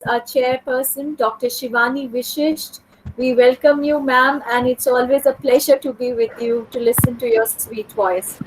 our chairperson, Dr. Shivani Vishisht. We welcome you, ma'am, and it's always a pleasure to be with you to listen to your sweet voice.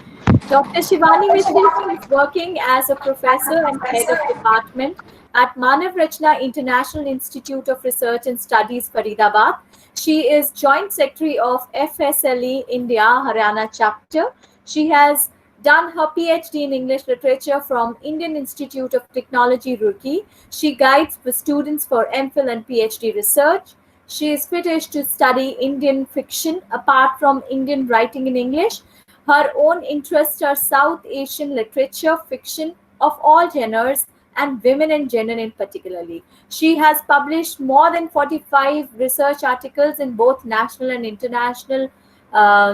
Dr. Shivani Vishisht is working as a professor and head of department at Manav Rachna International Institute of Research and Studies, Faridabad. She is joint secretary of FSLE India Haryana chapter. She has done her PhD in English literature from Indian Institute of Technology, Roorkee. She guides the students for MPhil and PhD research. She is fittest to study Indian fiction apart from Indian writing in English. Her own interests are South Asian literature, fiction of all genres, and women and gender in particularly. She has published more than 45 research articles in both national and international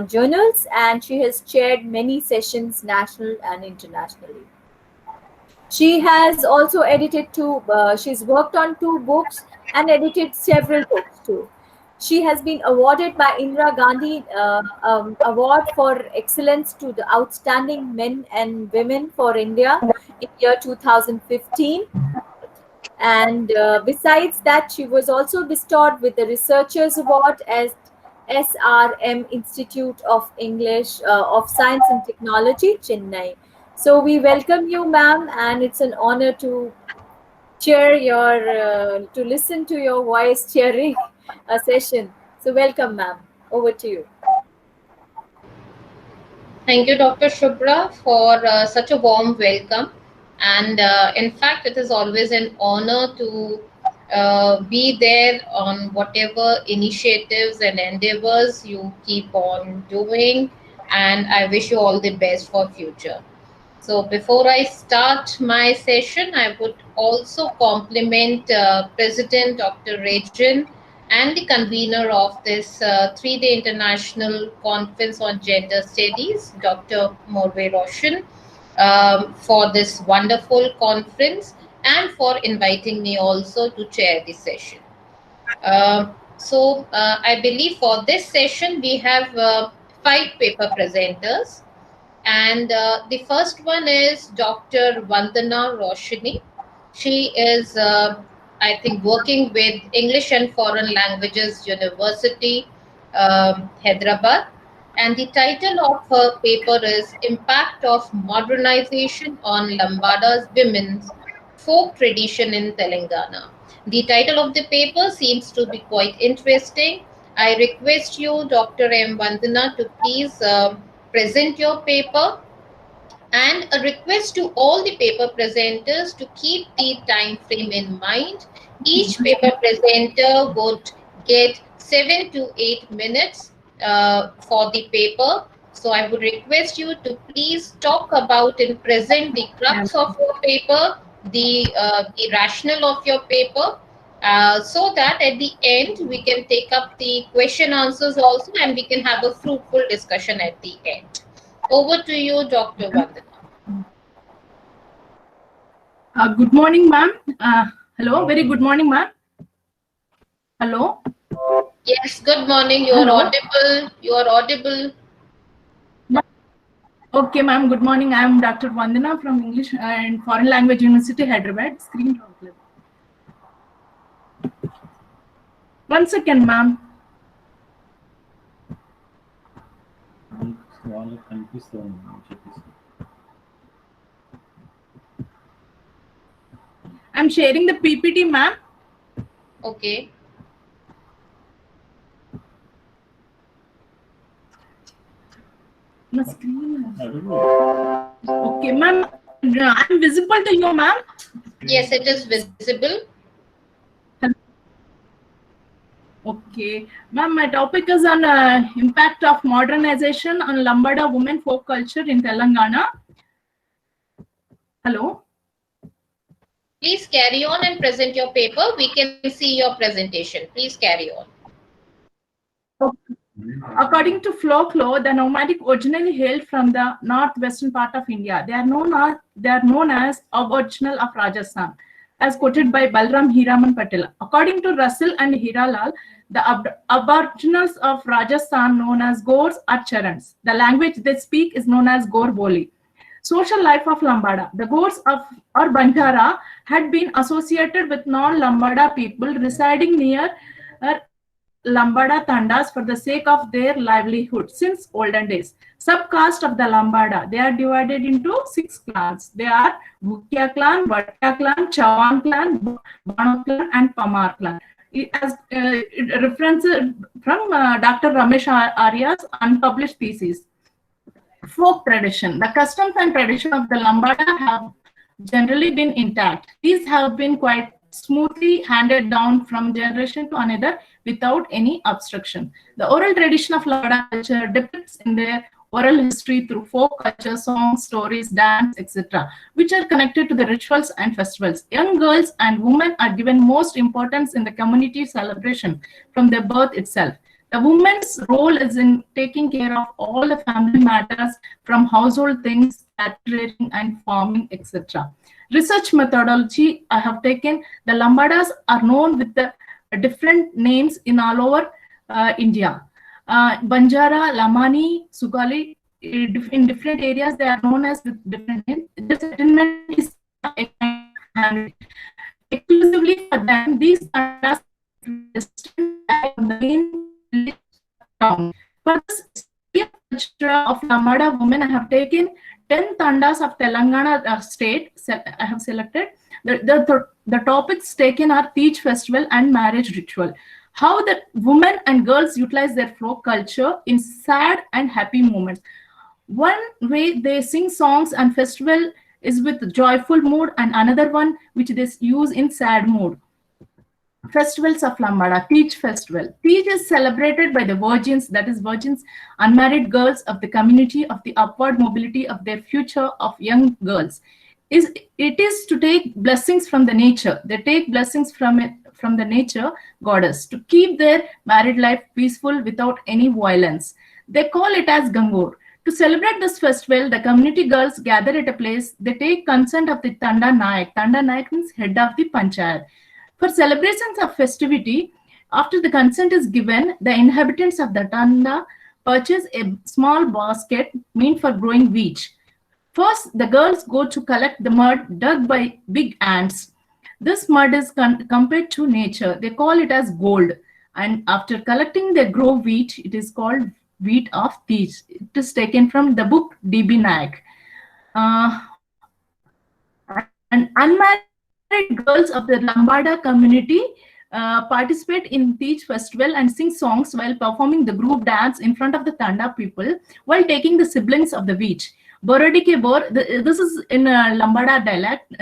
journals, and she has chaired many sessions national and internationally. She has also edited she's worked on 2 books and edited several books too. She has been awarded by Indira Gandhi Award for Excellence to the Outstanding Men and Women for India in year 2015. And besides that, she was also bestowed with the Researchers Award as SRM Institute of English of Science and Technology, Chennai. So we welcome you, ma'am, and it's an honor to to listen to your voice cheering session. So welcome, ma'am. Over to you. Thank you, Dr. Shubhra, for such a warm welcome. And in fact, it is always an honor to be there on whatever initiatives and endeavors you keep on doing. And I wish you all the best for future. So before I start my session, I would also compliment President Dr. Rajan and the convener of this 3-day international conference on gender studies, Dr. Morve Roshan, for this wonderful conference and for inviting me also to chair the session. I believe for this session we have 5 paper presenters. And the first one is Dr. Vandana Roshini. She is, I think, working with English and Foreign Languages University, Hyderabad. And the title of her paper is Impact of Modernization on Lambada's Women's Folk Tradition in Telangana. The title of the paper seems to be quite interesting. I request you, Dr. M. Vandana, to please present your paper, and a request to all the paper presenters to keep the time frame in mind. Each paper presenter would get 7 to 8 minutes for the paper. So I would request you to please talk about and present the crux of your paper, the rationale of your paper, so that at the end we can take up the question answers also, and we can have a fruitful discussion at the end. Over to you, Dr. Vandana. Good morning, ma'am. Hello, very good morning, ma'am. Hello. Yes, good morning. You are audible. You are audible. Okay, ma'am. Good morning. I am Dr. Vandana from English and Foreign Language University, Hyderabad. Screen problem. 1 second, ma'am. I'm sharing the PPT, ma'am. Okay. My screen. Okay, ma'am. I'm visible to you, ma'am. Yes, it is visible. Okay, ma'am. My topic is on impact of modernization on Lambada women folk culture in Telangana. Hello. Please carry on and present your paper. We can see your presentation. Please carry on. Okay. According to folklore, the nomadic originally hailed from the northwestern part of India. They are known as Aboriginal of Rajasthan, as quoted by Balram Hiraman Patel. According to Russell and Hiralal, the Aboriginals of Rajasthan, known as Gors, are Charans. The language they speak is known as Gor Boli. Social life of Lambada. The Gors of or Banjara had been associated with non-Lambada people residing near Lambada Tandas for the sake of their livelihood since olden days. Subcaste of the Lambada, they are divided into 6 clans. They are Bhukya clan, Bhatia clan, Chavan clan, Bano clan, and Pamar clan. It references from Dr. Ramesh Arya's unpublished thesis. Folk tradition. The customs and tradition of the Lambada have generally been intact. These have been quite smoothly handed down from generation to another without any obstruction. The oral tradition of Lambada culture depicts in their oral history through folk culture, songs, stories, dance, etc., which are connected to the rituals and festivals. Young girls and women are given most importance in the community celebration from their birth itself. The woman's role is in taking care of all the family matters from household things, catering and farming, etc. Research methodology I have taken, the Lambadas are known with the different names in all over India. Banjara, Lamani, Sugali, in different areas they are known as with different names. The settlement is exclusively for them. These are the main town. For this culture of Lambada women, I have taken 10 tandas of Telangana state. I have selected. The topics taken are Teej festival and marriage ritual. How the women and girls utilize their folk culture in sad and happy moments. One way they sing songs and festival is with joyful mood, and another one which they use in sad mood. Festivals of Lambada, Teej festival. Teej is celebrated by the virgins, that is virgins, unmarried girls of the community of the upward mobility of their future of young girls. It is to take blessings from the nature. They take blessings from the nature goddess to keep their married life peaceful without any violence. They call it as Gangur. To celebrate this festival, the community girls gather at a place. They take consent of the Tanda Nayak. Tanda Nayak means head of the Panchayat. For celebrations of festivity, after the consent is given, the inhabitants of the Tanda purchase a small basket meant for growing wheat. First, the girls go to collect the mud dug by big ants. This mud is compared to nature. They call it as gold. And after collecting, they grow wheat. It is called wheat of Teej. It is taken from the book D.B. Nayak. And unmarried girls of the Lambada community participate in Teej festival and sing songs while performing the group dance in front of the Tanda people while taking the siblings of the wheat. Borodi ke bor, this is in Lambada dialect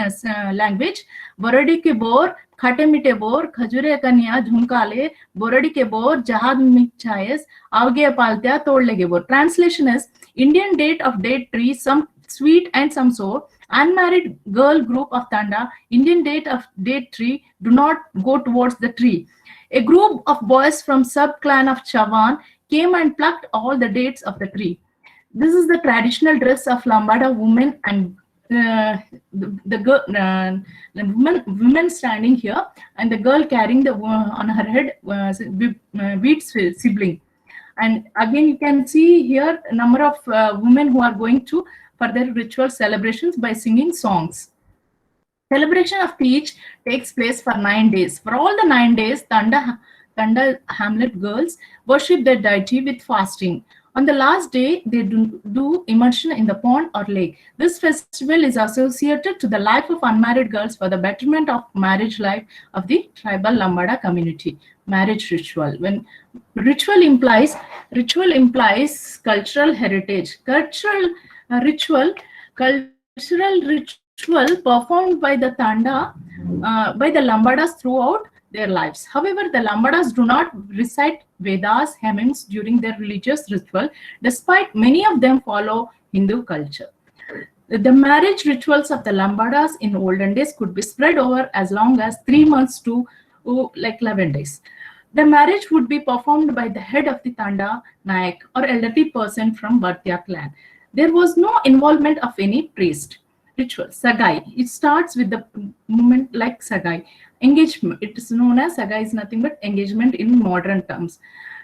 language. Borodi ke bor, khate mite bor, khajure kanya jhunkale, borodi ke bor, jahad michayes, avge paltya tod lege bor. Translation is Indian date of date tree, some sweet and some sour. Unmarried girl group of Tanda, Indian date of date tree, do not go towards the tree. A group of boys from sub-clan of Chavan came and plucked all the dates of the tree. This is the traditional dress of Lambada women, and the women standing here, and the girl carrying the on her head wheat sibling. And again, you can see here a number of women who are going to for their ritual celebrations by singing songs. Celebration of Teej takes place for 9 days. For all the 9 days, Tanda Hamlet girls worship their deity with fasting. On the last day, they do immersion in the pond or lake. This festival is associated to the life of unmarried girls for the betterment of marriage life of the tribal Lambada community. Marriage ritual. When ritual implies cultural heritage. Cultural ritual performed by the Tanda, by the Lambadas throughout their lives. However, the Lambadas do not recite Vedas, hymns during their religious ritual, despite many of them follow Hindu culture. The marriage rituals of the Lambadas in olden days could be spread over as long as 3 months to like 11 days. The marriage would be performed by the head of the Tanda Nayak or elderly person from Bhartiya clan. There was no involvement of any priest. Ritual, Sagai. It starts with the movement like Sagai. Engagement, it is known as Sagai is nothing but engagement in modern terms.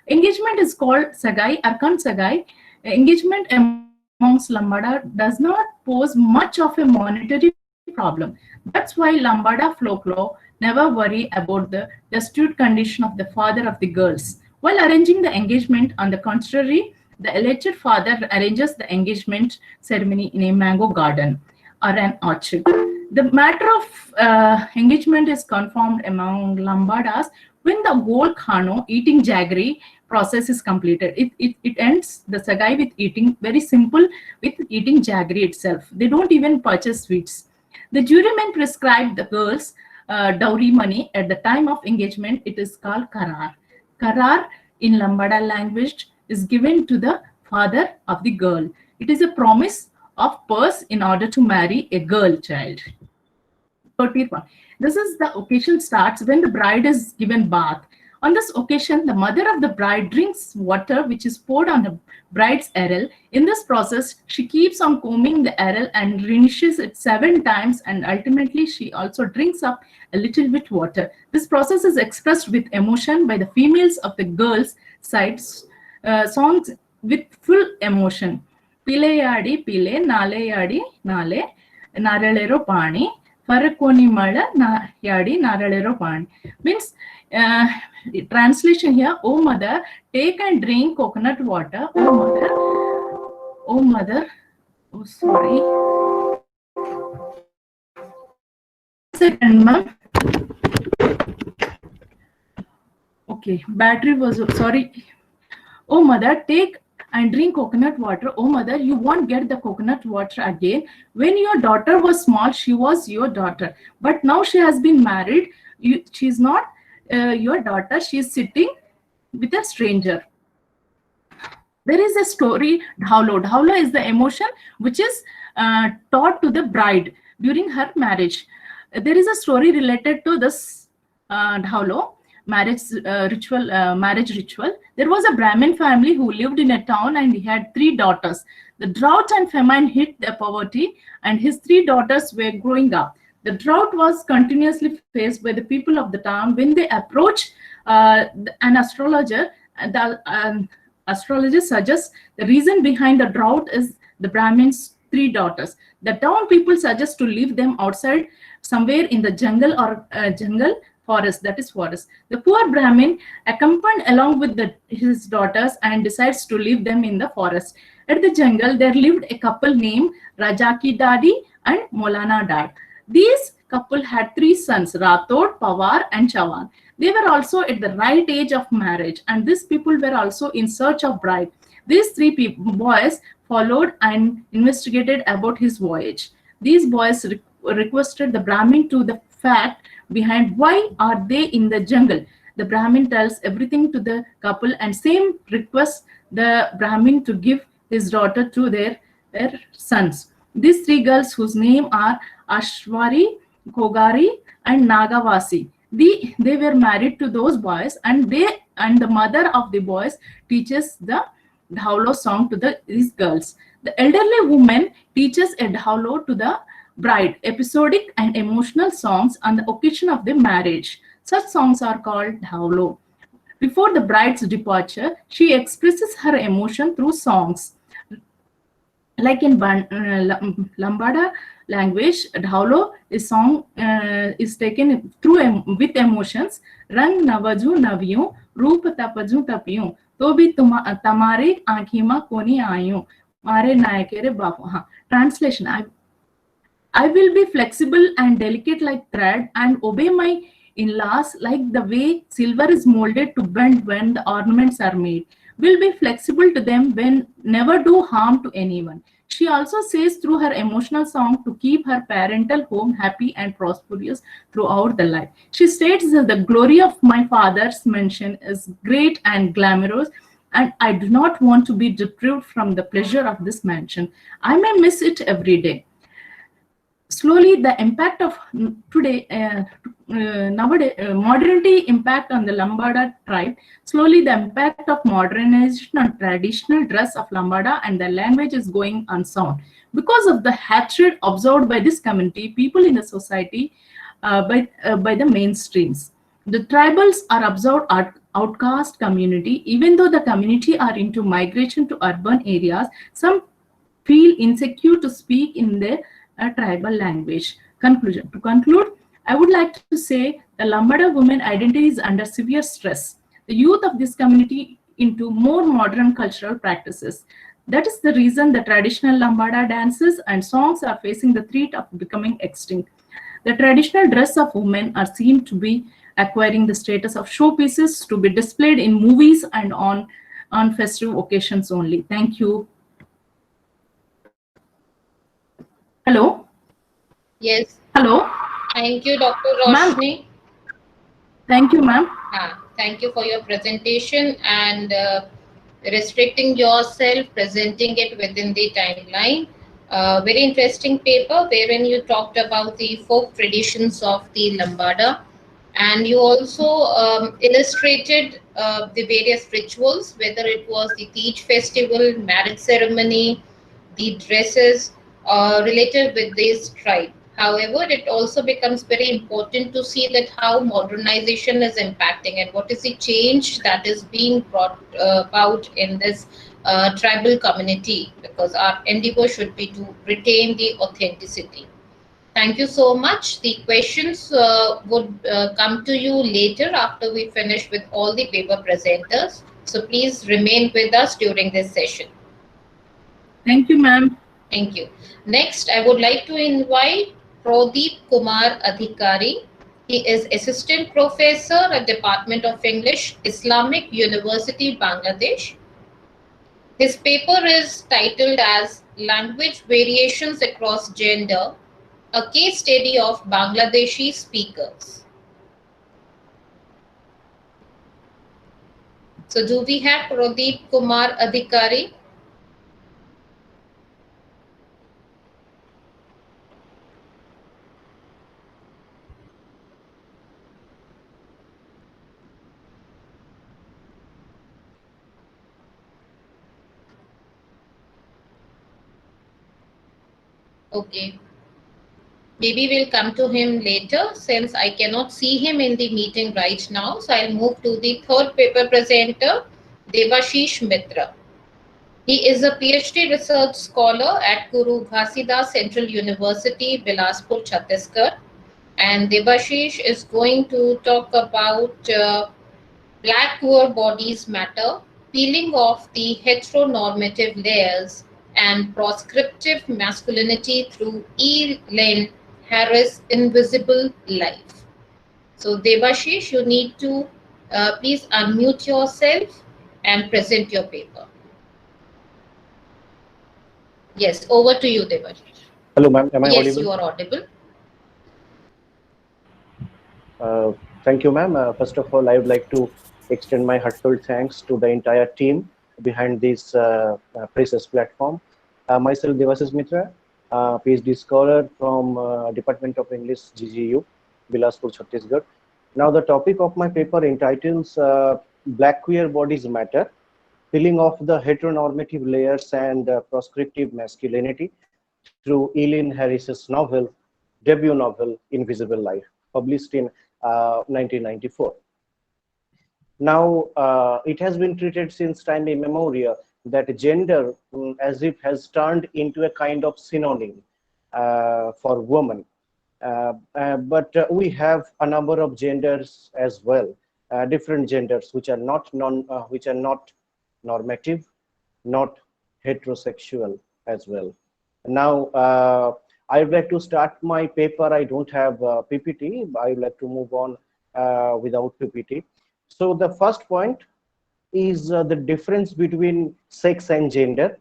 Engagement is called Sagai, Arkan Sagai. Engagement among amongst Lambada does not pose much of a monetary problem. That's why Lambada folklore never worry about the destitute condition of the father of the girls. While arranging the engagement, on the contrary, the alleged father arranges the engagement ceremony in a mango garden or an orchard. The matter of engagement is confirmed among Lambadas when the whole Khano eating jaggery process is completed. It ends the sagai with eating, very simple, with eating jaggery itself. They don't even purchase sweets. The jurymen prescribe the girls dowry money at the time of engagement. It is called karar. Karar in Lambada language is given to the father of the girl. It is a promise of purse in order to marry a girl child. 30th one. This is the occasion starts when the bride is given bath. On this occasion, the mother of the bride drinks water which is poured on the bride's arrel. In this process, she keeps on combing the arrel and renishes it 7 times, and ultimately she also drinks up a little bit water. This process is expressed with emotion by the females of the girls' sides, songs with full emotion. Pile yadi pile, nale yadi nale, naralero pani, farakoni mala na yadi naralero pani. Means translation here, oh mother, take and drink coconut water. Oh mother, oh sorry. Second, ma'am. Okay, battery was, sorry. Oh mother, take and drink coconut water. Oh mother, you won't get the coconut water again. When your daughter was small, she was your daughter. But now she has been married. She's not your daughter. She's sitting with a stranger. There is a story, dhaulo. Dhaulo is the emotion which is taught to the bride during her marriage. There is a story related to this dhaulo. Marriage ritual. There was a Brahmin family who lived in a town, and he had 3 daughters. The drought and famine hit the poverty, and his 3 daughters were growing up. The drought was continuously faced by the people of the town. When they approached an astrologer, the astrologer suggests the reason behind the drought is the Brahmin's 3 daughters. The town people suggest to leave them outside somewhere in the jungle or forest, that is forest. The poor Brahmin accompanied along with his daughters and decides to leave them in the forest. At the jungle, there lived a couple named Rajaki Dadi and Molana Dad. These couple had 3 sons, Rathod, Pawar and Chavan. They were also at the right age of marriage, and these people were also in search of bride. These 3 boys followed and investigated about his voyage. These boys requested the Brahmin to the fact behind why are they in the jungle. The Brahmin tells everything to the couple, and same requests the Brahmin to give his daughter to their sons. These 3 girls, whose name are Ashwari, Kogari and Nagavasi, they were married to those boys, and the mother of the boys teaches the dhaulo song to these girls. The elderly woman teaches a dhaulo to the bride, episodic and emotional songs on the occasion of the marriage. Such songs are called dhaulo. Before the bride's departure, she expresses her emotion through songs. Like in Lambada language, dhaulo is taken through with emotions. Rang navaju navyu, roop tapaju tapiyu, to bhi tamare aankhima koni aayu, mare nayakere bapu. Translation: I will be flexible and delicate like thread, and obey my in-laws like the way silver is molded to bend when the ornaments are made. Will be flexible to them when never do harm to anyone. She also says through her emotional song to keep her parental home happy and prosperous throughout the life. She states that the glory of my father's mansion is great and glamorous, and I do not want to be deprived from the pleasure of this mansion. I may miss it every day. Slowly, the impact of today, nowadays, modernity impact on the Lambada tribe. Slowly, the impact of modernization on traditional dress of Lambada and the language is going unsound. Because of the hatred observed by this community, people in the society, by the mainstreams. The tribals are observed outcast community. Even though the community are into migration to urban areas, some feel insecure to speak in their tribal language. Conclusion. To conclude, I would like to say the Lambada women identity is under severe stress. The youth of this community into more modern cultural practices. That is the reason the traditional Lambada dances and songs are facing the threat of becoming extinct. The traditional dress of women are seen to be acquiring the status of showpieces to be displayed in movies and on festive occasions only. Thank you. Hello? Yes. Hello? Thank you, Dr. Ma'am, Roshni. thank you, ma'am. Thank you for your presentation and restricting yourself, presenting it within the timeline. Very interesting paper wherein you talked about the folk traditions of the Lambada, and you also illustrated the various rituals, whether it was the Tej festival, marriage ceremony, the dresses related with this tribe. However, it also becomes very important to see that how modernization is impacting and what is the change that is being brought about in this tribal community, because our endeavor should be to retain the authenticity. Thank you so much. The questions would come to you later after we finish with all the paper presenters. So please remain with us during this session. Thank you, ma'am. Thank you. Next, I would like to invite Pradeep Kumar Adhikari. He is Assistant Professor at Department of English, Islamic University, Bangladesh. His paper is titled as Language Variations Across Gender, a case study of Bangladeshi speakers. So do we have Pradeep Kumar Adhikari? Okay. Maybe we'll come to him later since I cannot see him in the meeting right now. So I'll move to the third paper presenter, Devashish Mitra. He is a PhD research scholar at Guru Ghasidas Central University, Bilaspur, Chhattisgarh. And Devashish is going to talk about Black Queer Bodies Matter, peeling off the heteronormative layers and proscriptive masculinity through E. Len Harris' Invisible Life. So Devashish, you need to please unmute yourself and present your paper. Yes, over to you, Devashish. Hello, ma'am. Am I Yes, audible? you are audible. Thank you, ma'am. First of all, I would like to extend my heartfelt thanks to the entire team behind this precious platform. Myself, Devashish Mitra, PhD scholar from Department of English, GGU, Bilaspur, Chhattisgarh. Now, the topic of my paper entitles Black Queer Bodies Matter, peeling off the heteronormative layers and proscriptive masculinity through Eileen Harris's debut novel, Invisible Life, published in 1994. Now, it has been treated since time immemorial that gender, as if has turned into a kind of synonym for woman. But we have a number of genders as well, different genders which are not normative, not heterosexual as well. Now, I would like to start my paper. I don't have PPT. I would like to move on without PPT. So the first point is the difference between sex and gender.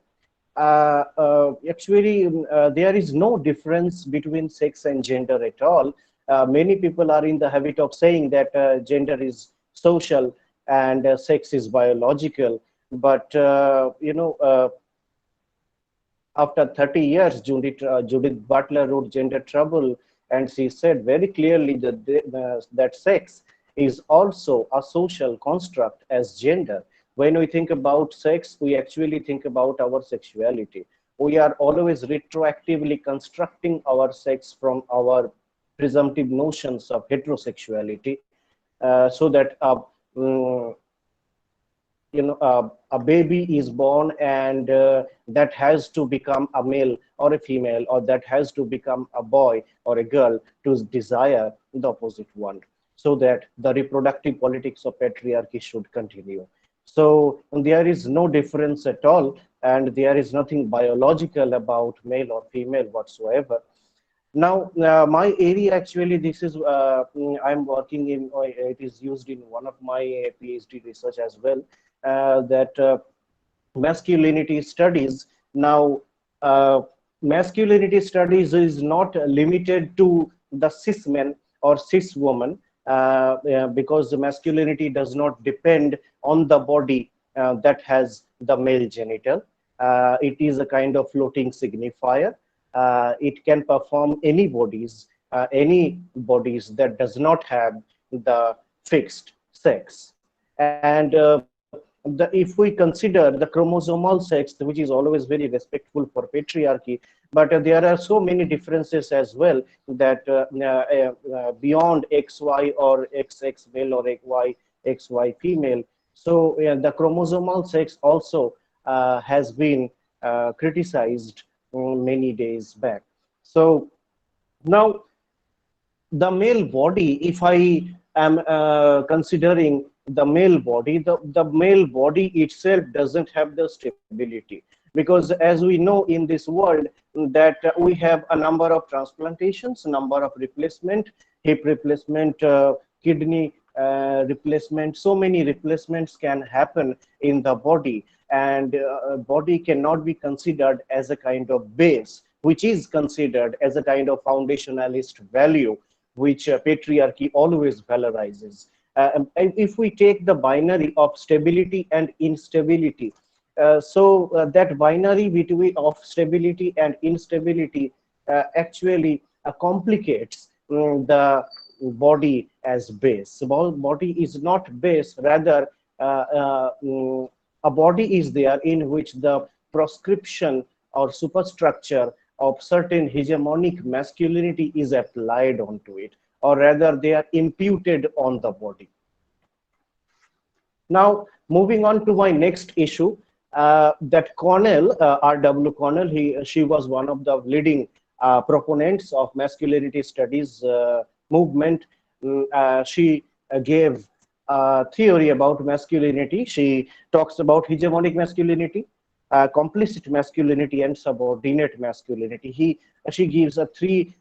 Actually, there is no difference between sex and gender at all. Many people are in the habit of saying that gender is social and sex is biological. But, after 30 years, Judith Butler wrote Gender Trouble, and she said very clearly that, that sex is also a social construct as gender. When we think about sex, we actually think about our sexuality. We are always retroactively constructing our sex from our presumptive notions of heterosexuality, so that a baby is born, and that has to become a male or a female, or that has to become a boy or a girl to desire the opposite one, so that the reproductive politics of patriarchy should continue. So there is no difference at all, and there is nothing biological about male or female whatsoever. Now, my area actually, this is, I'm working in, it is used in one of my PhD research as well, that masculinity studies. Now, masculinity studies is not limited to the cis men or cis woman, because the masculinity does not depend on the body that has the male genital. It is a kind of floating signifier. It can perform any bodies that does not have the fixed sex. And if we consider the chromosomal sex, which is always very respectful for patriarchy, but there are so many differences as well, that beyond XY or XX male or XY female. So the chromosomal sex also has been criticized many days back. So now the male body, if I am considering the male body, the male body itself doesn't have the stability, because as we know in this world that we have a number of transplantations, number of replacement, hip replacement, kidney replacement, so many replacements can happen in the body, and body cannot be considered as a kind of base, which is considered as a kind of foundationalist value, which patriarchy always valorizes. And if we take the binary of stability and instability, that binary between of stability and instability actually complicates the body as base. So body is not base, rather a body is there in which the proscription or superstructure of certain hegemonic masculinity is applied onto it, or rather they are imputed on the body. Now, moving on to my next issue, that Cornell, R.W. Cornell, she was one of the leading proponents of masculinity studies movement. She gave a theory about masculinity. She talks about hegemonic masculinity, complicit masculinity, and subordinate masculinity. She gives a three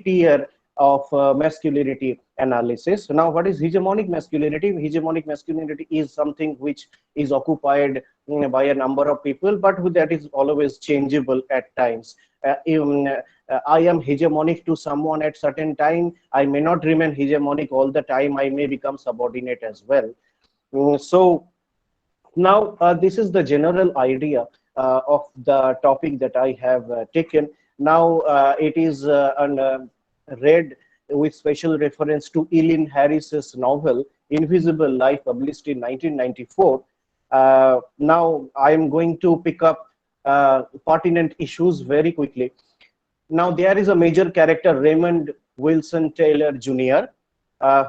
tier of masculinity analysis. Now, what is hegemonic masculinity? Hegemonic masculinity is something which is occupied by a number of people, but that is always changeable at times. I am hegemonic to someone at certain time. I may not remain hegemonic all the time. I may become subordinate as well. So now this is the general idea of the topic that I have taken. Now it is read with special reference to Eileen Harris's novel Invisible Life, published in 1994. Now I am going to pick up pertinent issues very quickly. Now there is a major character, Raymond Wilson Taylor Jr.,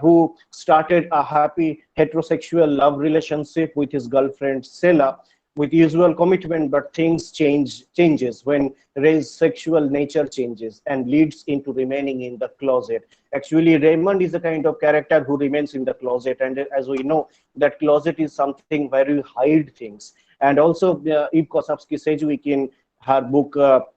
who started a happy heterosexual love relationship with his girlfriend Sela, with usual commitment, but things changes when Ray's sexual nature changes and leads into remaining in the closet. Actually, Raymond is the kind of character who remains in the closet, and as we know, that closet is something where you hide things. And also, Eve Kosofsky-Sedgwick, in her book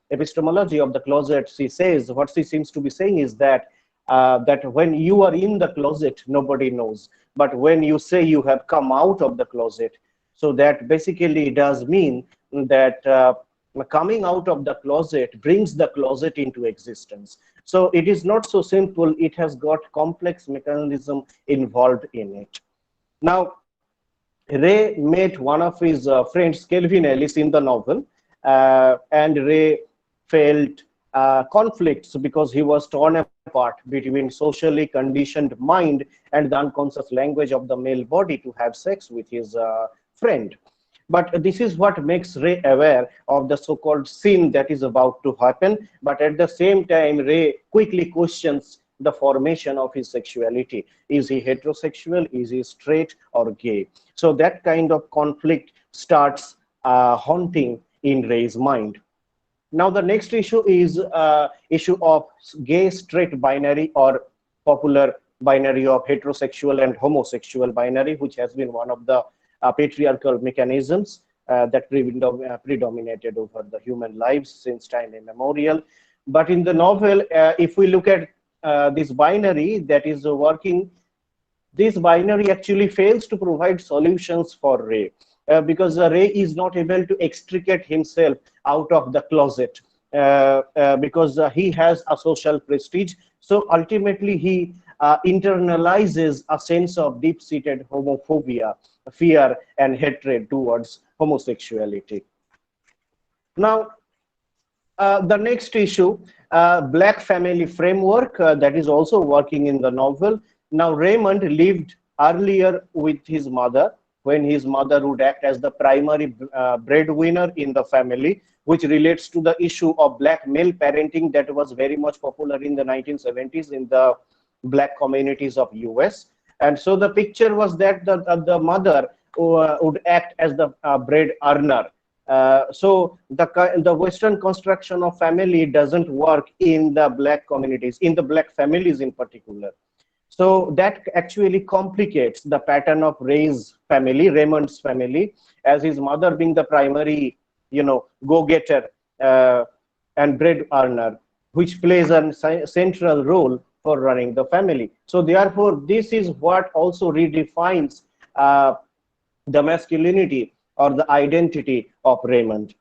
Epistemology of the Closet, she says, what she seems to be saying is that that when you are in the closet, nobody knows, but when you say you have come out of the closet, so that basically does mean that coming out of the closet brings the closet into existence. So it is not so simple. It has got complex mechanism involved in it. Now, Ray met one of his friends, Kelvin Ellis, in the novel, and Ray felt conflicts because he was torn apart between socially conditioned mind and the unconscious language of the male body to have sex with his friend. But this is what makes Ray aware of the so-called sin that is about to happen. But at the same time, Ray quickly questions the formation of his sexuality. Is he heterosexual? Is he straight or gay? So that kind of conflict starts haunting in Ray's mind. Now the next issue is issue of gay straight binary, or popular binary of heterosexual and homosexual binary, which has been one of the patriarchal mechanisms that predominated over the human lives since time immemorial. But in the novel, if we look at this binary that is working, this binary actually fails to provide solutions for Ray. Because Ray is not able to extricate himself out of the closet because he has a social prestige. So ultimately, he internalizes a sense of deep-seated homophobia, fear, and hatred towards homosexuality. Now, the next issue, Black family framework, that is also working in the novel. Now, Raymond lived earlier with his mother, when his mother would act as the primary breadwinner in the family, which relates to the issue of Black male parenting that was very much popular in the 1970s in the Black communities of US. And so the picture was that the mother would act as the bread earner. So the Western construction of family doesn't work in the Black communities, in the Black families in particular. So that actually complicates the pattern of Ray's family, Raymond's family, as his mother being the primary, go-getter and bread earner, which plays a central role for running the family. So therefore, this is what also redefines the masculinity or the identity of Raymond.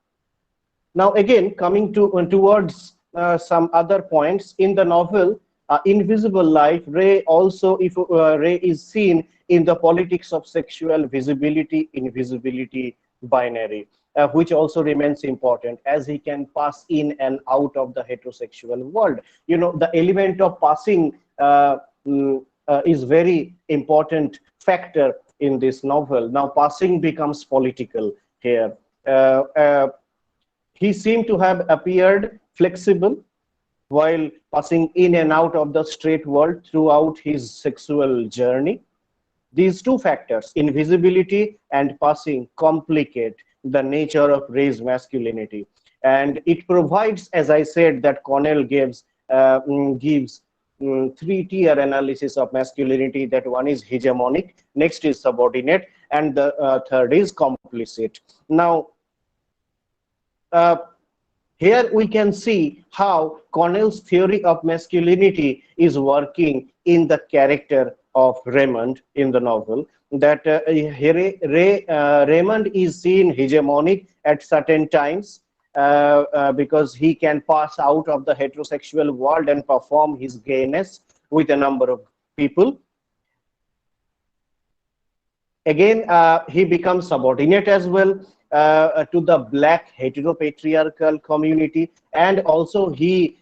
Now, again, coming towards some other points in the novel, Invisible Life, Ray also, if Ray is seen in the politics of sexual visibility, invisibility binary, which also remains important as he can pass in and out of the heterosexual world. The element of passing is very important factor in this novel. Now, passing becomes political here. He seemed to have appeared flexible while passing in and out of the straight world throughout his sexual journey. These two factors, invisibility and passing, complicate the nature of Ray's masculinity. And it provides, as I said, that Connell gives three-tier analysis of masculinity, that one is hegemonic, next is subordinate, and the third is complicit. Now, here we can see how Connell's theory of masculinity is working in the character of Raymond in the novel, that Raymond is seen hegemonic at certain times because he can pass out of the heterosexual world and perform his gayness with a number of people. Again, he becomes subordinate as well to the Black heteropatriarchal community, and also he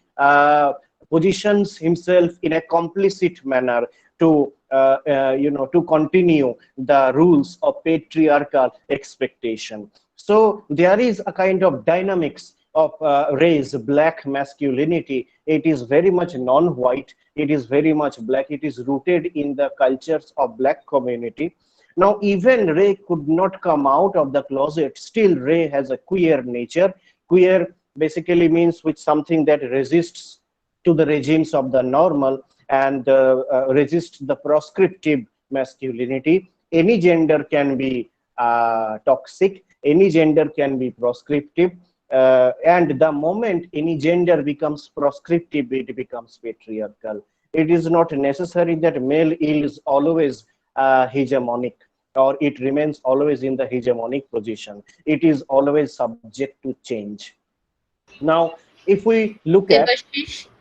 positions himself in a complicit manner to to continue the rules of patriarchal expectation. So there is a kind of dynamics of Ray's Black masculinity. It is very much non-white, it is very much Black, it is rooted in the cultures of Black community. Now, even Ray could not come out of the closet, still Ray has a queer nature. Queer basically means with something that resists to the regimes of the normal and resists the proscriptive masculinity. Any gender can be toxic, any gender can be proscriptive, and the moment any gender becomes proscriptive, it becomes patriarchal. It is not necessary that male is always hegemonic, or it remains always in the hegemonic position. It is always subject to change. Now, if we look at...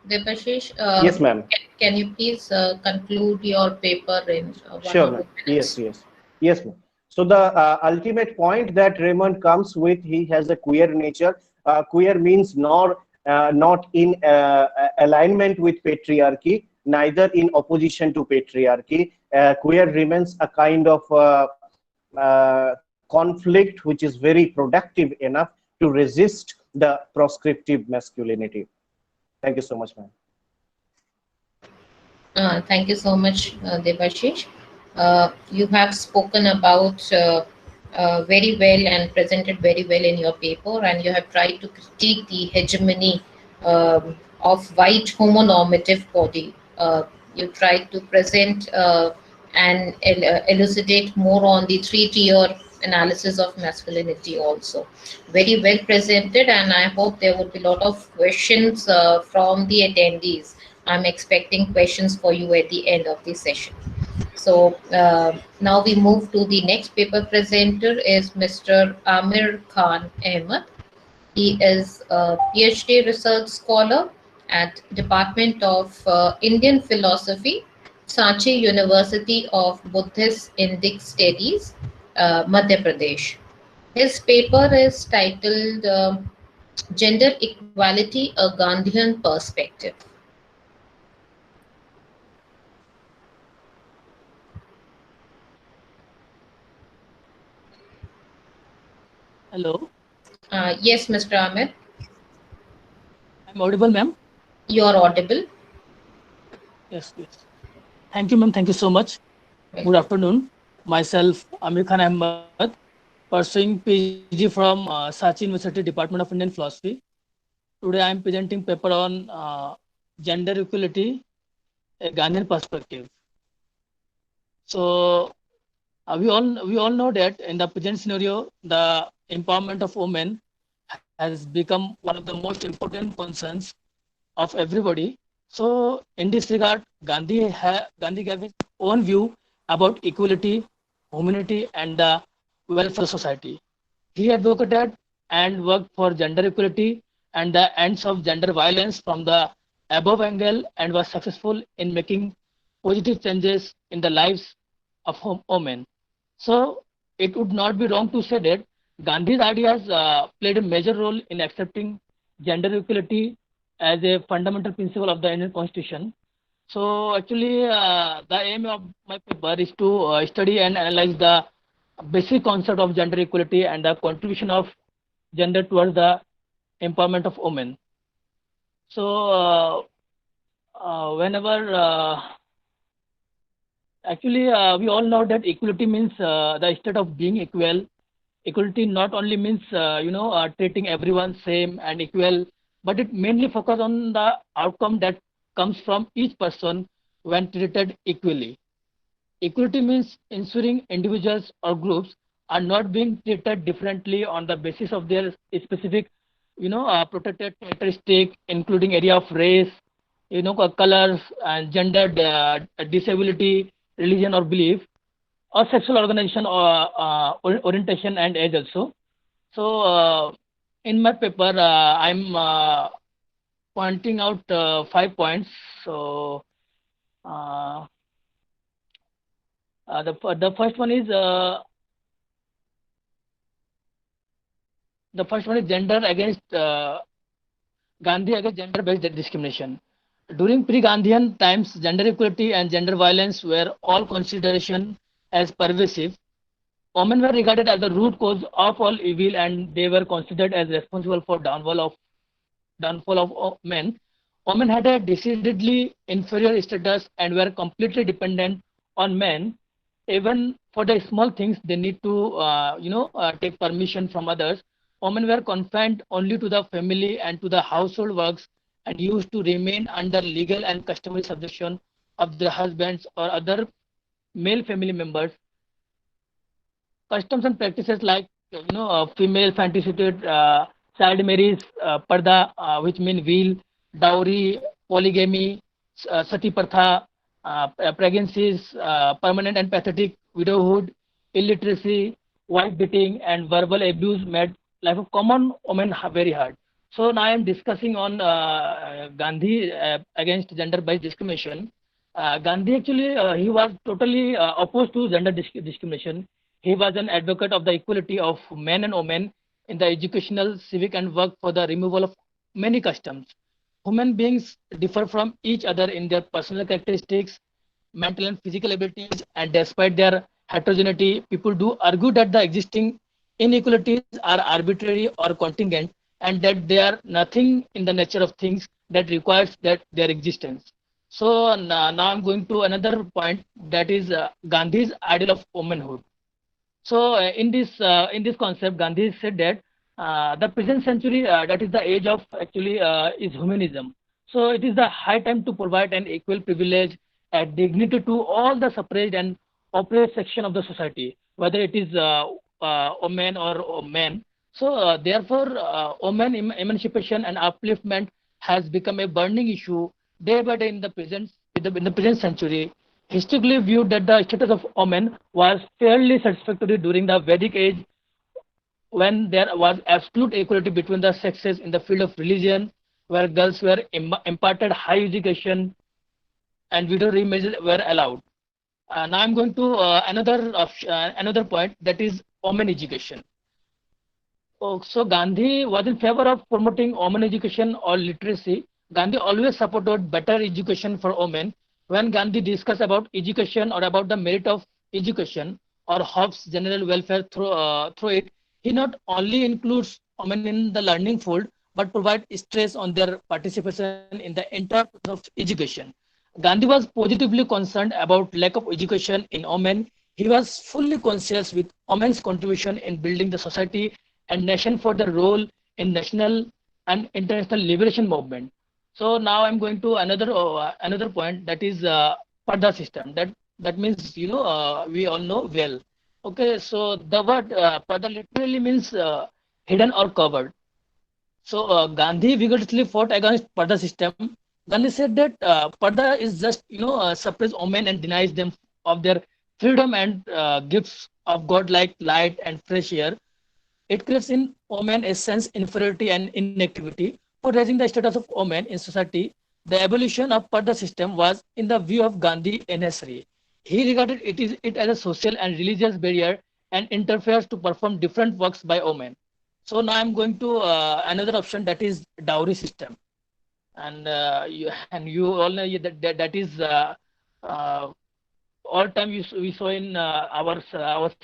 Debashish, yes, ma'am. Can you please conclude your paper in 1 sure, or 2 minutes? Yes, ma'am. So the ultimate point that Raymond comes with, he has a queer nature. Queer means not in alignment with patriarchy, neither in opposition to patriarchy. Queer remains a kind of conflict which is very productive enough to resist the proscriptive masculinity. Thank you so much, ma'am. Thank you so much, Debashish. You have spoken about very well and presented very well in your paper, and you have tried to critique the hegemony of white homonormative body. You tried to present and elucidate more on the three-tier analysis of masculinity also. Very well presented, and I hope there would be a lot of questions from the attendees. I'm expecting questions for you at the end of the session. So now we move to the next paper presenter is Mr. Amir Khan Ahmed. He is a PhD research scholar at Department of Indian Philosophy, Sanchi University of Buddhist Indic Studies, Madhya Pradesh. His paper is titled Gender Equality, a Gandhian Perspective. Hello, Yes, Mr. Ahmed, I'm audible, ma'am. you are audible. Yes, yes. Thank you, ma'am. Thank you so much. Good afternoon. Myself, Amir Khan Ahmed, pursuing PhD from Sachi University, Department of Indian Philosophy. Today, I am presenting paper on gender equality, a Ghanaian perspective. So, we all know that in the present scenario, the empowerment of women has become one of the most important concerns of everybody. So, in this regard, Gandhi gave his own view about equality, humanity, and the welfare of society. He advocated and worked for gender equality and the ends of gender violence from the above angle and was successful in making positive changes in the lives of women. So it would not be wrong to say that Gandhi's ideas played a major role in accepting gender equality as a fundamental principle of the Indian Constitution. So actually, the aim of my paper is to study and analyze the basic concept of gender equality and the contribution of gender towards the empowerment of women. So whenever actually we all know that equality means the state of being equal. Equality not only means treating everyone same and equal, but it mainly focus on the outcome that comes from each person when treated equally. Equality means ensuring individuals or groups are not being treated differently on the basis of their specific, protected characteristic, including area of race, colors and gender, disability, religion or belief, or sexual organization or orientation and age also. So, in my paper, I'm pointing out 5 points. So, uh, the first one is gender against Gandhi against gender-based discrimination. During pre-Gandhian times, gender equality and gender violence were all consideration as pervasive. Women were regarded as the root cause of all evil, and they were considered as responsible for downfall of men. Women had a decidedly inferior status and were completely dependent on men. Even for the small things, they need to, take permission from others. Women were confined only to the family and to the household works and used to remain under legal and customary subjection of their husbands or other male family members. Customs and practices like female fanticide, child marriage, parda, which mean veil, dowry, polygamy, sati prartha, pregnancies, permanent and pathetic widowhood, illiteracy, wife beating, and verbal abuse made life of common women very hard. So now I am discussing on Gandhi against gender-based discrimination. Gandhi actually he was totally opposed to gender discrimination. He was an advocate of the equality of men and women in the educational, civic, and work for the removal of many customs. Human beings differ from each other in their personal characteristics, mental and physical abilities, and despite their heterogeneity, people do argue that the existing inequalities are arbitrary or contingent, and that they are nothing in the nature of things that requires that their existence. So now I'm going to another point, that is Gandhi's ideal of womanhood. So in this concept, Gandhi said that the present century, that is the age of actually is humanism. So it is the high time to provide an equal privilege and dignity to all the suppressed and oppressed section of the society, whether it is women or men. So therefore, women emancipation and upliftment has become a burning issue day by day in the present century. Historically viewed that the status of women was fairly satisfactory during the Vedic age, when there was absolute equality between the sexes in the field of religion, where girls were imparted high education and widow remarriages were allowed. Now I'm going to another point, that is women education. Oh, so Gandhi was in favor of promoting women education or literacy. Gandhi always supported better education for women. When Gandhi discussed about education or about the merit of education or Hobbes' general welfare through it, he not only includes women in the learning field, but provide stress on their participation in the entire process of education. Gandhi was positively concerned about lack of education in women. He was fully conscious with women's contribution in building the society and nation for the role in national and international liberation movement. So now I'm going to another point, that is Parda system. That means we all know well. Okay, so the word Parda literally means hidden or covered. So Gandhi vigorously fought against Parda system. Gandhi said that Parda is just suppress women and denies them of their freedom and gifts of God like light and fresh air. It creates in women a sense inferiority and inactivity. For raising the status of women in society, the abolition of Parda system was, in the view of Gandhi, necessary. He regarded it as a social and religious barrier and interferes to perform different works by women. So now I'm going to another option, that is dowry system, and you all know that is uh, all time we saw in our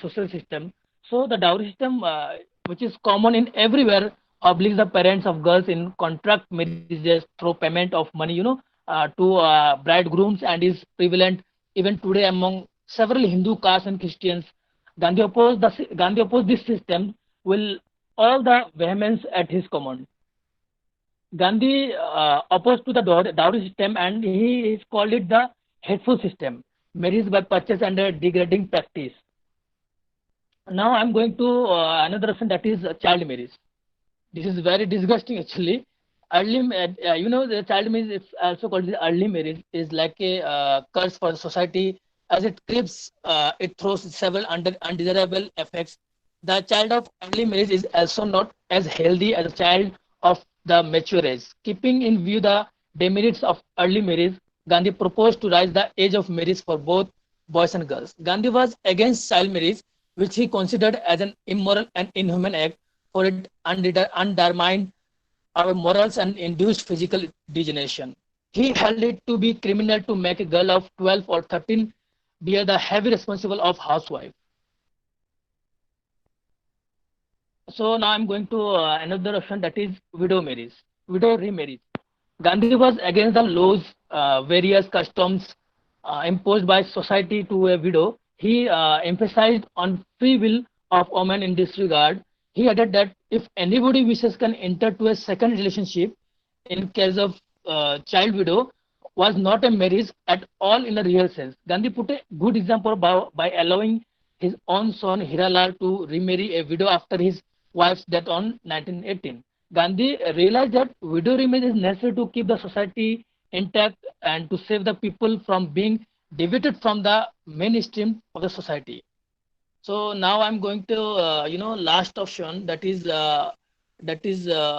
social system. So the dowry system, which is common in everywhere, obliges the parents of girls in contract marriages through payment of money, to bridegrooms, and is prevalent even today among several Hindu castes and Christians. Gandhi opposed this system with all the vehemence at his command. Gandhi opposed to the dowry system, and he is called it the hateful system, marriage by purchase and a degrading practice. Now I'm going to another option, that is child marriage. This is very disgusting actually. The child marriage is also called the early marriage, is like a curse for the society, as it creeps, it throws several undesirable effects. The child of early marriage is also not as healthy as a child of the mature age. Keeping in view the demerits of early marriage, Gandhi proposed to raise the age of marriage for both boys and girls. Gandhi was against child marriage, which he considered as an immoral and inhuman act, for it undermined our morals and induced physical degeneration. He held it to be criminal to make a girl of 12 or 13 bear the heavy responsibility of housewife. So now I'm going to another option, that is widow marriage, widow remarriage. Gandhi was against the laws, various customs imposed by society to a widow. He emphasized on free will of women in this regard. He added that if anybody wishes can enter to a second relationship in case of child widow was not a marriage at all in the real sense. Gandhi put a good example by allowing his own son Hiralal to remarry a widow after his wife's death on 1918. Gandhi realized that widow remarriage is necessary to keep the society intact and to save the people from being deviated from the mainstream of the society. So now I'm going to last option, that is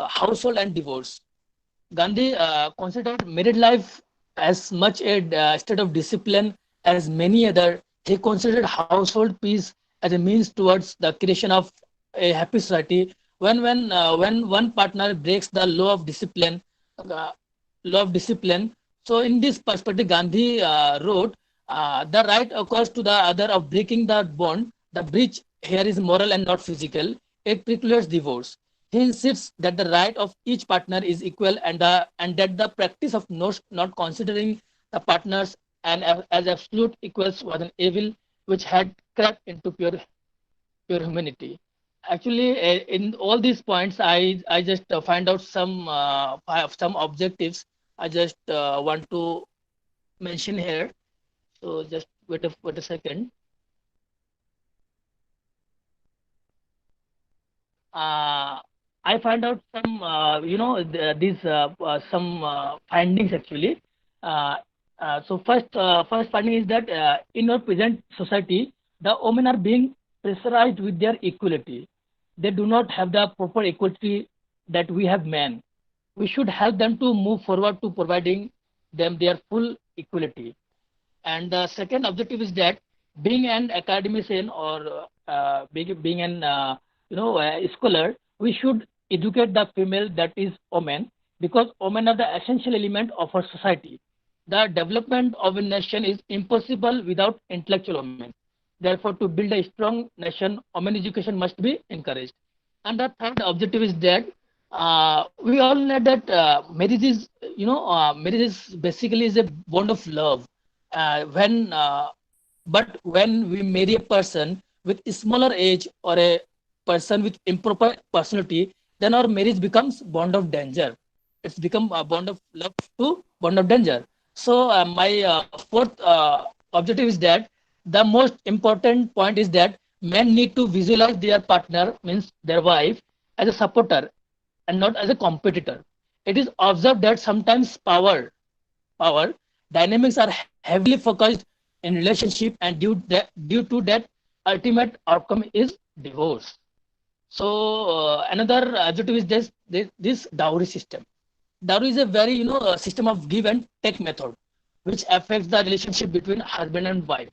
household and divorce. Gandhi considered married life as much a state of discipline as many other. He considered household peace as a means towards the creation of a happy society. When one partner breaks the uh, law of discipline. So in this perspective, Gandhi wrote, the right occurs to the other of breaking the bond. The breach here is moral and not physical. It precludes divorce. He insists that the right of each partner is equal, and that the practice of not considering the partners, and as absolute equals was an evil which had crept into pure humanity. Actually, in all these points, I just find out some objectives. I just want to mention here. So just wait a second. Uh, I find out some, these some findings actually. Uh, so first finding is that in our present society, the women are being pressurized with their equality. They do not have the proper equality that we have men. We should help them to move forward to providing them their full equality. And the second objective is that being an academician or being an scholar, we should educate the female that is women, because women are the essential element of our society. The development of a nation is impossible without intellectual women. Therefore, to build a strong nation, women education must be encouraged. And the third objective is that we all know that marriage is basically is a bond of love. When uh, but when we marry a person with a smaller age or a person with improper personality, then our marriage becomes bond of danger. It's become a bond of love to bond of danger. So my fourth objective is that the most important point is that men need to visualize their partner, means their wife, as a supporter and not as a competitor. It is observed that sometimes power dynamics are heavily focused in relationship, and due to that, ultimate outcome is divorce. So another adjective is this dowry system. Dowry is a very system of give and take method, which affects the relationship between husband and wife.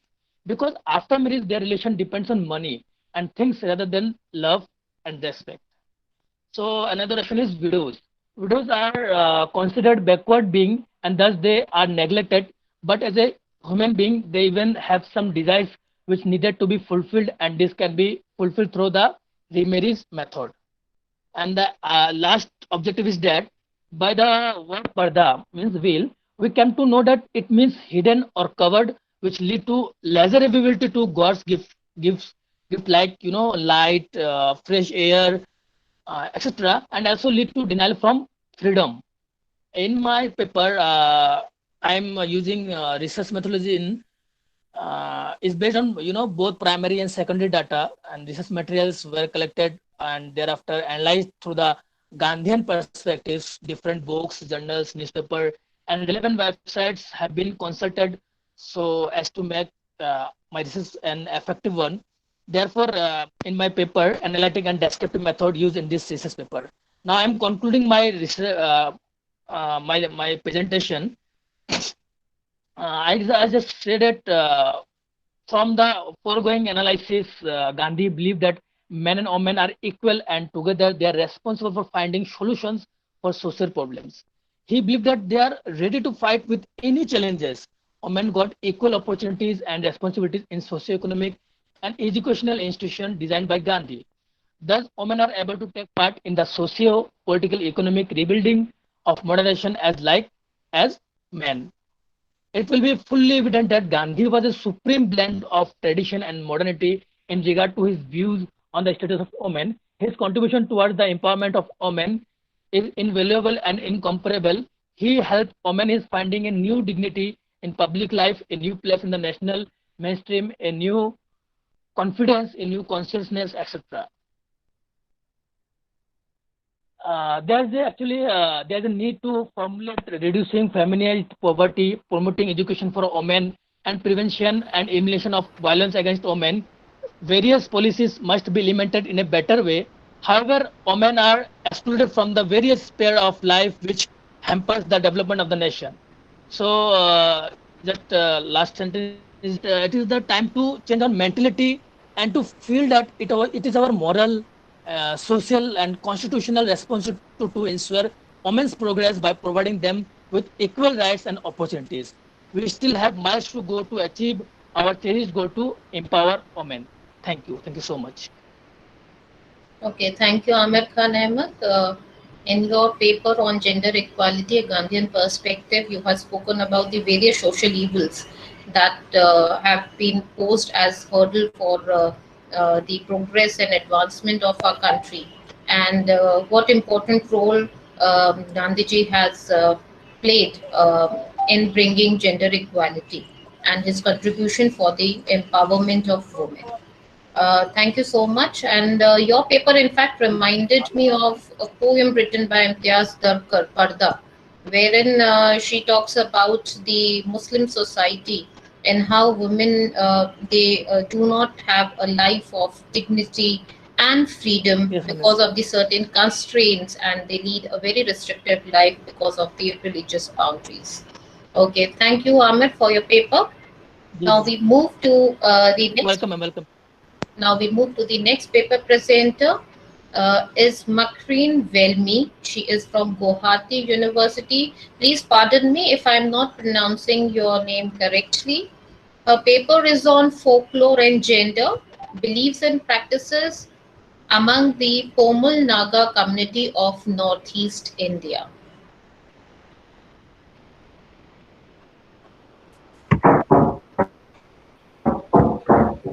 Because after marriage, their relation depends on money and things rather than love and respect. So another option is widows. Widows are considered backward being, and thus they are neglected. But as a human being, they even have some desires which needed to be fulfilled, and this can be fulfilled through the remarriage method. And the last objective is that by the word parda means veil, we come to know that it means hidden or covered, which lead to lesser ability to God's gift like light, fresh air, etc., and also lead to denial from freedom. In my paper, I'm using research methodology in is based on both primary and secondary data, and research materials were collected and thereafter analyzed through the Gandhian perspectives. Different books, journals, newspaper, and relevant websites have been consulted so as to make my research an effective one. Therefore, in my paper, analytic and descriptive method used in this research paper. Now I'm concluding my research, my presentation. I just said it from the foregoing analysis. Gandhi believed that men and women are equal, and together they are responsible for finding solutions for social problems. He believed that they are ready to fight with any challenges. Women got equal opportunities and responsibilities in socio-economic and educational institutions designed by Gandhi. Thus, women are able to take part in the socio-political economic rebuilding of modernization as like as men. It will be fully evident that Gandhi was a supreme blend of tradition and modernity in regard to his views on the status of women. His contribution towards the empowerment of women is invaluable and incomparable. He helped women in finding a new dignity in public life, a new place in the national mainstream, a new confidence, a new consciousness, etc. There's a need to formulate reducing feminized poverty, promoting education for women, and prevention and elimination of violence against women. Various policies must be implemented in a better way. However, women are excluded from the various sphere of life which hampers the development of the nation. So, that last sentence is it is the time to change our mentality and to feel that it is our moral, social, and constitutional responsibility to ensure women's progress by providing them with equal rights and opportunities. We still have miles to go to achieve our cherished goal to empower women. Thank you. Thank you so much. Okay, thank you, Amir Khan Ahmed. In your paper on gender equality, a Gandhian perspective, you have spoken about the various social evils that have been posed as hurdle for the progress and advancement of our country, and what important role Gandhiji has played in bringing gender equality and his contribution for the empowerment of women. Thank you so much. And your paper, in fact, reminded me of a poem written by Imtiaz Darkar, Parda, wherein she talks about the Muslim society and how women they do not have a life of dignity and freedom Yes, because Ramesh. of the certain constraints, and they lead a very restrictive life because of the religious boundaries. Okay, thank you, Amir, for your paper. जी Now जी we move to the next welcome ma'am welcome now we move to the next paper presenter. Is Makreen Velmi. She is from Guwahati University. Please pardon me if I'm not pronouncing your name correctly. Her paper is on folklore and gender, beliefs and practices among the Pomal Naga community of Northeast India.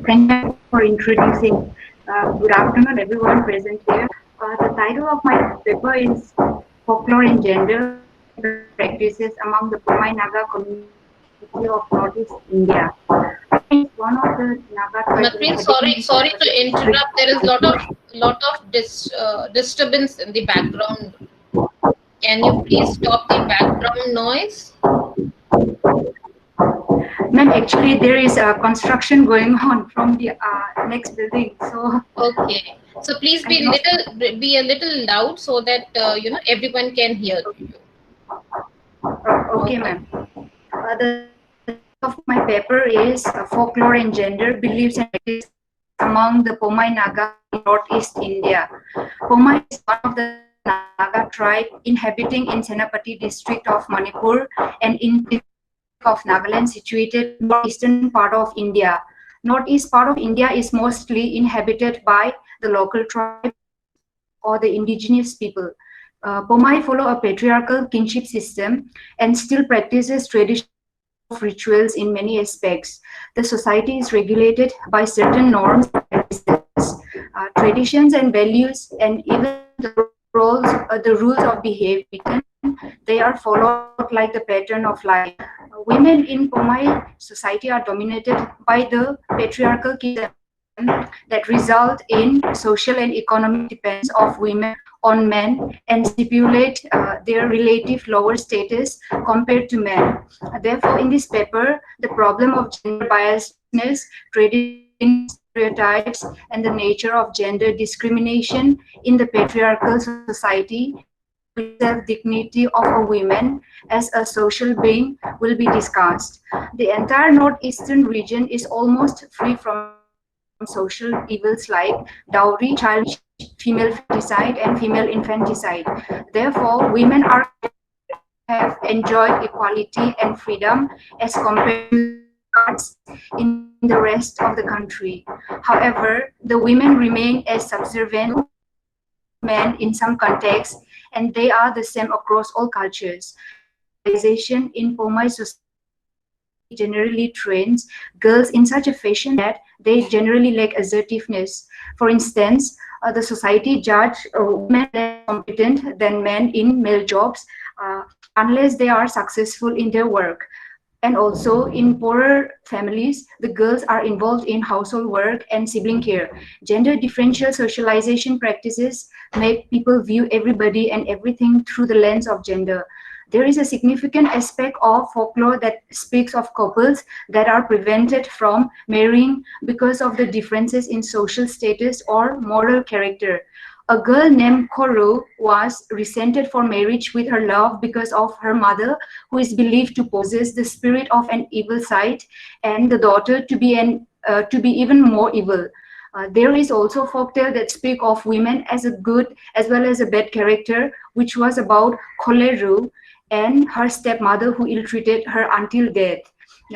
Thank you for introducing. Good afternoon, everyone present here. The title of my paper is Folklore and Gender Practices among the Pomai Naga Community of Northeast India. It's one of the Naga tribes Makreen, inhabiting sorry, the sorry to Saraswati interrupt. There is lot of disturbance in the background. Can you please stop the background noise? Ma'am, actually, there is a construction going on from the next building, so Okay. So please I cannot. be a little loud so that everyone can hear you. Okay, Okay. ma'am. The title of my paper is Folklore and Gender Beliefs and Practices among the Pomai Naga in Northeast India. Pomai is one of the Naga tribe inhabiting in Senapati district of Manipur and in of Nagaland situated in northeastern part of India. Northeast part of India is mostly inhabited by the local tribe or the indigenous people. Pomai follow a patriarchal kinship system and still practices traditional rituals in many aspects. The society is regulated by certain norms, traditions and values, and even the rules of behavior. They are followed like the pattern of life. Women in Pomai society are dominated by the patriarchal kingdom that result in social and economic dependence of women on men and stipulate their relative lower status compared to men. Therefore, in this paper, the problem of gender biasness, tradition, stereotypes, and the nature of gender discrimination in the patriarchal society, self-dignity of a woman as a social being will be discussed. The entire northeastern region is almost free from social evils like dowry, child, female feticide, and female infanticide. Therefore, women are have enjoyed equality and freedom as compared to arts in the rest of the country. However, the women remain as subservient men in some contexts, and they are the same across all cultures. In Pomai society generally trains girls in such a fashion that they generally lack assertiveness. For instance, the society judge women less competent than men in male jobs unless they are successful in their work. And also in poorer families, the girls are involved in household work and sibling care. Gender differential socialization practices make people view everybody and everything through the lens of gender. There is a significant aspect of folklore that speaks of couples that are prevented from marrying because of the differences in social status or moral character. A girl named Koro was resented for marriage with her love because of her mother, who is believed to possess the spirit of an evil side, and the daughter to be even more evil. There is also folktale that speak of women as a good as well as a bad character, which was about Koleru and her stepmother who ill-treated her until death.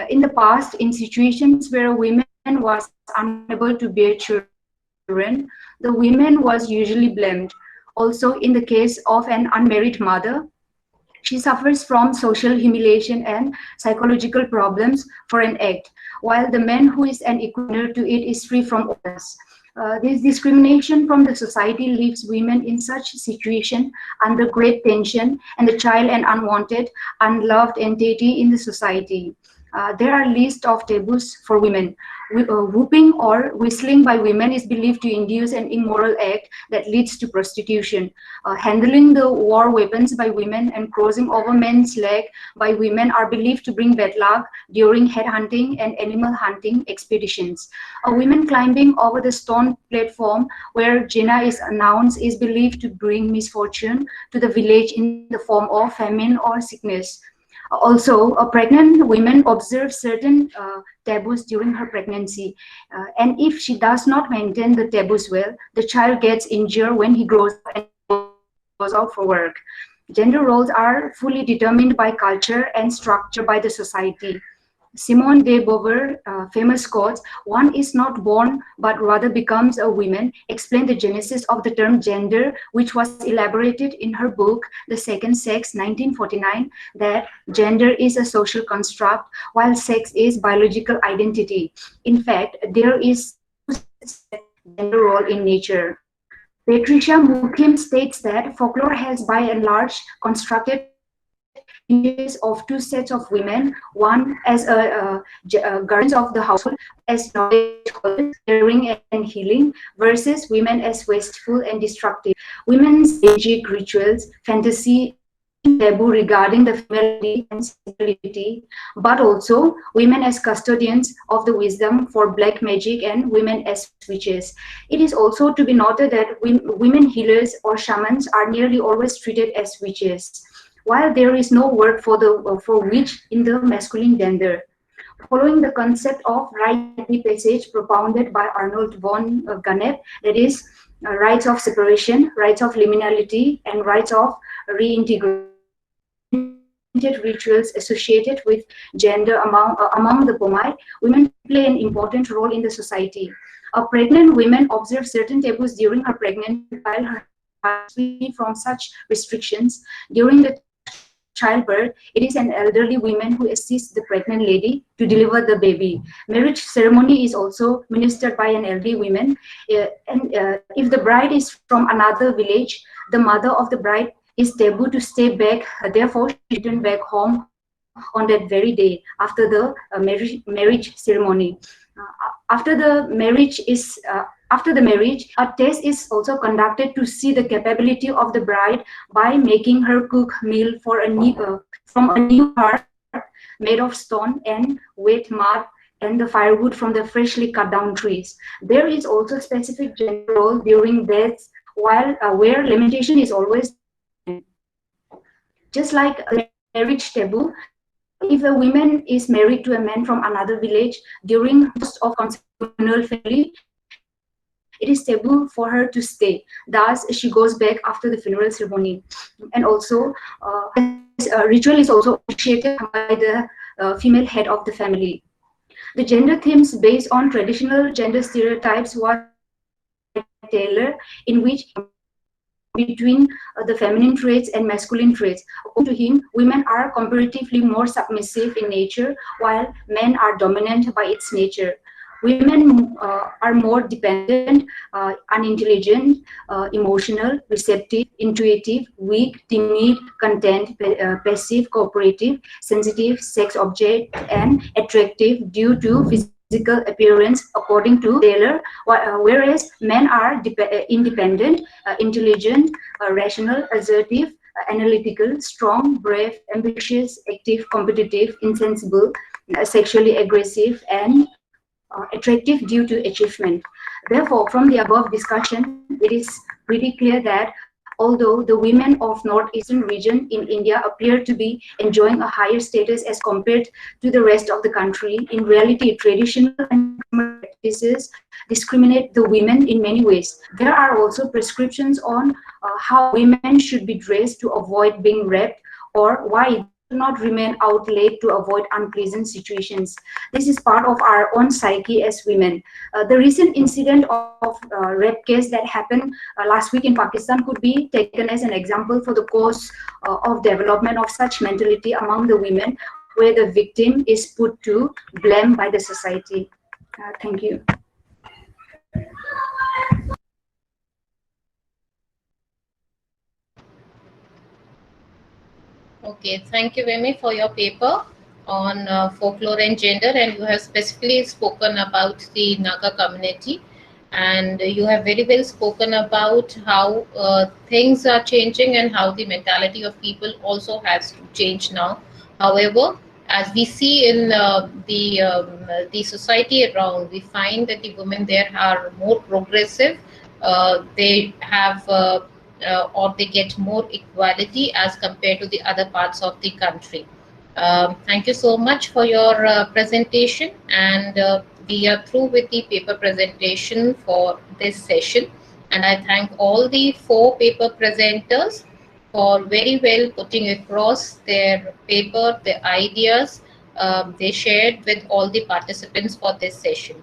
In the past, in situations where a woman was unable to bear children, the woman was usually blamed. Also, in the case of an unmarried mother, she suffers from social humiliation and psychological problems for an act, while the man who is an equator to it is free from all this. This discrimination from the society leaves women in such situation under great tension, and the child an unwanted, unloved entity in the society. There are lists of taboos for women. Whooping or whistling by women is believed to induce an immoral act that leads to prostitution. Handling the war weapons by women and crossing over men's leg by women are believed to bring bad luck during headhunting and animal hunting expeditions. Women climbing over the stone platform where Jinnah is announced is believed to bring misfortune to the village in the form of famine or sickness. Also, pregnant women observe certain taboos during her pregnancy. And if she does not maintain the taboos well, the child gets injured when he grows up and goes out for work. Gender roles are fully determined by culture and structured by the society. Simone de Beauvoir, famous quotes, "One is not born but rather becomes a woman," explained the genesis of the term gender, which was elaborated in her book, The Second Sex, 1949, that gender is a social construct while sex is biological identity. In fact, there is gender role in nature. Patricia Mukim states that folklore has by and large constructed images of two sets of women, one as guardians of the household, as knowledge, caring and healing, versus women as wasteful and destructive. Women's magic rituals, fantasy, taboo regarding the female and sexuality, but also women as custodians of the wisdom for black magic and women as witches. It is also to be noted that women healers or shamans are nearly always treated as witches, while there is no word for witch in the masculine gender. Following the concept of rite of passage propounded by Arnold von Gannep, that is, rites of separation, rites of liminality, and rites of reintegration, rituals associated with gender among the Pomai, women play an important role in the society. Pregnant women observe certain taboos during her pregnancy, while her free from such restrictions. During the childbirth, it is an elderly woman who assists the pregnant lady to deliver the baby. Marriage ceremony is also ministered by an elderly woman. If the bride is from another village, the mother of the bride is taboo to stay back. Therefore, she returns back home on that very day after the marriage ceremony. After the marriage, a test is also conducted to see the capability of the bride by making her cook meal from a new hearth made of stone and wet mud and the firewood from the freshly cut down trees. There is also specific gender role during deaths, where lamentation is always just like a marriage taboo. If a woman is married to a man from another village during most of communal family, it is taboo for her to stay. Thus, she goes back after the funeral ceremony. And also, ritual is also initiated by the female head of the family. The gender themes based on traditional gender stereotypes were Taylor, in which between the feminine traits and masculine traits. According to him, women are comparatively more submissive in nature, while men are dominant by its nature. Women are more dependent, unintelligent, emotional, receptive, intuitive, weak, timid, content, passive, cooperative, sensitive, sex object, and attractive due to physical appearance, according to Taylor, whereas men are independent, intelligent, rational, assertive, analytical, strong, brave, ambitious, active, competitive, insensible, sexually aggressive, and attractive due to achievement. Therefore, from the above discussion, it is pretty clear that although the women of northeastern region in India appear to be enjoying a higher status as compared to the rest of the country, in reality, traditional and practices discriminate the women in many ways. There are also prescriptions on how women should be dressed to avoid being raped, or why not remain out late to avoid unpleasant situations. This is part of our own psyche as women. The recent incident of rape case that happened last week in Pakistan could be taken as an example for the cause of development of such mentality among the women, where the victim is put to blame by the society. Thank you. Okay, thank you, Vemi, for your paper on folklore and gender, and you have specifically spoken about the Naga community, and you have very well spoken about how things are changing and how the mentality of people also has to change now. However, as we see in the society around, we find that the women there are more progressive. They have or they get more equality as compared to the other parts of the country. Thank you so much for your presentation, and we are through with the paper presentation for this session. And I thank all the 4 paper presenters for very well putting across their paper, their ideas they shared with all the participants for this session.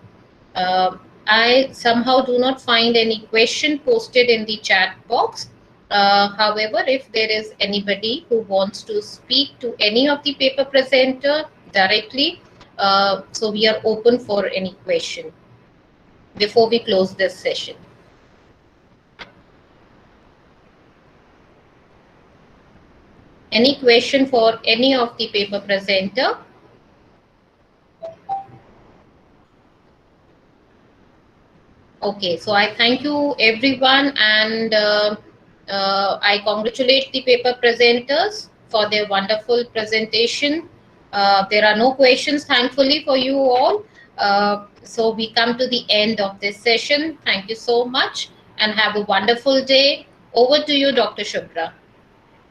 I somehow do not find any question posted in the chat box. However, if there is anybody who wants to speak to any of the paper presenter directly, so we are open for any question before we close this session. Any question for any of the paper presenter? Okay, so I thank you everyone, and I congratulate the paper presenters for their wonderful presentation. There are no questions, thankfully, for you all. So we come to the end of this session. Thank you so much and have a wonderful day. Over to you, Dr. Shubhra.